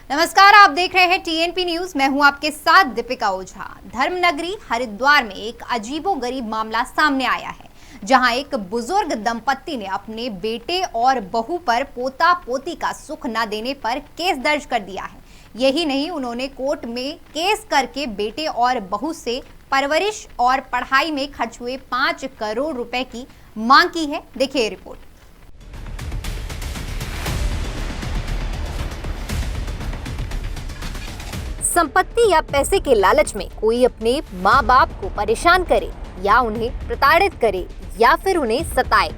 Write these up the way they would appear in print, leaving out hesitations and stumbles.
नमस्कार, आप देख रहे हैं टीएनपी न्यूज। मैं हूं आपके साथ दीपिका ओझा। धर्मनगरी हरिद्वार में एक अजीबोगरीब मामला सामने आया है, जहां एक बुजुर्ग दंपत्ति ने अपने बेटे और बहू पर पोता पोती का सुख न देने पर केस दर्ज कर दिया है। यही नहीं, उन्होंने कोर्ट में केस करके बेटे और बहू से परवरिश और पढ़ाई में खर्च हुए 5 करोड़ रुपए की मांग की है। देखिए रिपोर्ट। संपत्ति या पैसे के लालच में कोई अपने माँ बाप को परेशान करे या उन्हें प्रताड़ित करे या फिर उन्हें सताए,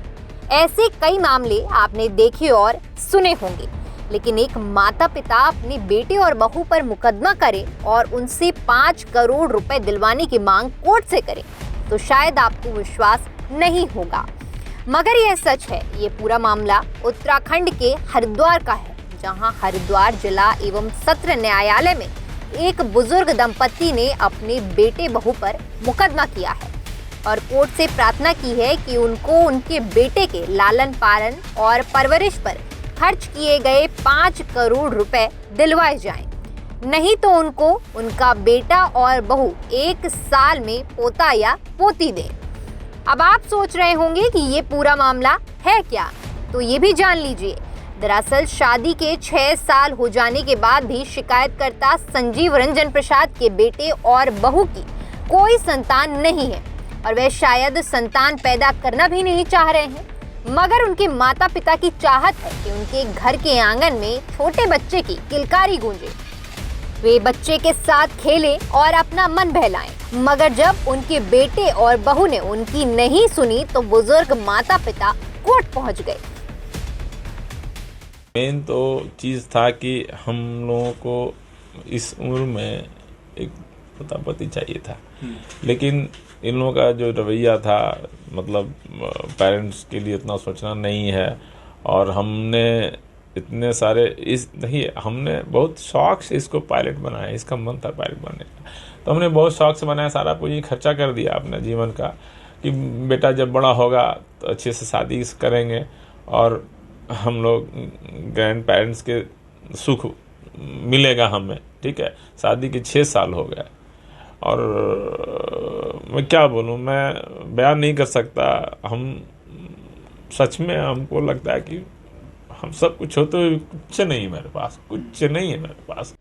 ऐसे कई मामले आपने देखे और सुने होंगे। लेकिन एक माता पिता अपने बेटे और बहू पर मुकदमा करे और उनसे 5 करोड़ रुपए दिलवाने की मांग कोर्ट से करे तो शायद आपको विश्वास नहीं होगा, मगर यह सच है। ये पूरा मामला उत्तराखंड के हरिद्वार का है, जहां हरिद्वार जिला एवं सत्र न्यायालय में एक बुजुर्ग दंपत्ति ने अपने बेटे बहू पर मुकदमा किया है और कोर्ट से प्रार्थना की है कि उनको उनके बेटे के लालन पालन और परवरिश पर खर्च किए गए 5 करोड़ रुपए दिलवाए जाएं, नहीं तो उनको उनका बेटा और बहू 1 साल में पोता या पोती दें। अब आप सोच रहे होंगे कि ये पूरा मामला है क्या, तो ये भी जान लीजिए। दरअसल शादी के 6 साल हो जाने के बाद भी शिकायतकर्ता संजीव रंजन प्रसाद के बेटे और बहू की कोई संतान नहीं है और वे शायद संतान पैदा करना भी नहीं चाह रहे हैं, मगर उनके माता पिता की चाहत है कि उनके घर के आंगन में छोटे बच्चे की किलकारी गूंजे, वे बच्चे के साथ खेलें और अपना मन बहलाएं। मगर जब उनके बेटे और बहू ने उनकी नहीं सुनी तो बुजुर्ग माता पिता कोर्ट पहुंच गए। मेन तो चीज़ था कि हम लोगों को इस उम्र में एक पोता पोती चाहिए था, लेकिन इन लोगों का जो रवैया था, मतलब पेरेंट्स के लिए इतना सोचना नहीं है। और हमने इतने सारे हमने बहुत शौक से इसको पायलट बनाया, इसका मन था पायलट बनने का, तो हमने बहुत शौक से बनाया, सारा पूंजी खर्चा कर दिया अपने जीवन का कि बेटा जब बड़ा होगा तो अच्छे से शादी करेंगे और हम लोग ग्रैंड पेरेंट्स के सुख मिलेगा हमें। ठीक है, शादी के 6 साल हो गए और मैं क्या बोलूँ, मैं बयान नहीं कर सकता। हम सच में हमको लगता है कि हम सब कुछ होते हुए कुछ नहीं मेरे पास, कुछ नहीं है मेरे पास।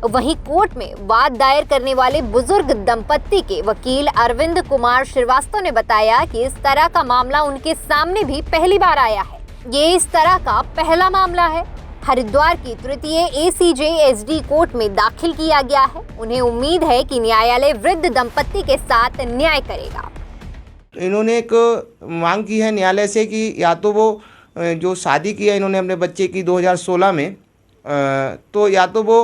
वहीं कोर्ट में वाद दायर करने वाले बुजुर्ग दंपत्ति के वकील अरविंद कुमार श्रीवास्तव ने बताया कि इस तरह का मामला उनके सामने भी पहली बार आया है। ये इस तरह का पहला मामला है। हरिद्वार की तृतीय ACJ-SD कोर्ट में दाखिल किया गया है। उन्हें उम्मीद है कि न्यायालय वृद्ध दंपत्ति के साथ न्याय करेगा। इन्होंने एक मांग की है न्यायालय से कि या तो वो जो शादी की है इन्होंने अपने बच्चे की 2016 में, तो या तो वो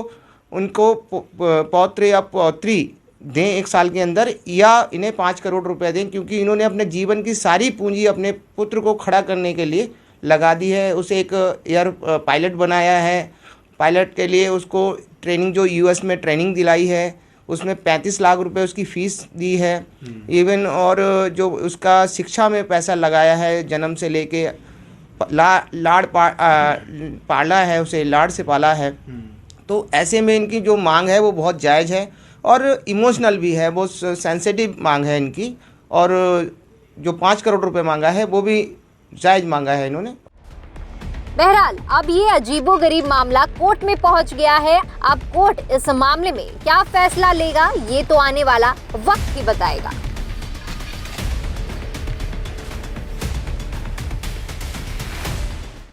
उनको पौत्र या पौत्री दें 1 साल के अंदर, या इन्हें 5 करोड़ रुपए दें, क्योंकि इन्होंने अपने जीवन की सारी पूंजी अपने पुत्र को खड़ा करने के लिए लगा दी है। उसे एक एयर पायलट बनाया है, पायलट के लिए उसको ट्रेनिंग जो US में ट्रेनिंग दिलाई है, उसमें 35 लाख रुपए उसकी फ़ीस दी है इवन, और जो उसका शिक्षा में पैसा लगाया है, जन्म से लेके लाड़ पाला है, उसे लाड़ से पाला है। तो ऐसे में इनकी जो मांग है वो बहुत जायज़ है और इमोशनल भी है, बहुत सेंसिटिव मांग है इनकी, और जो 5 करोड़ रुपए मांगा है वो भी जायज़ मांगा है इन्होंने। बहरहाल अब ये अजीबोगरीब मामला कोर्ट में पहुंच गया है। अब कोर्ट इस मामले में क्या फैसला लेगा, ये तो आने वाला वक्त ही बताएगा।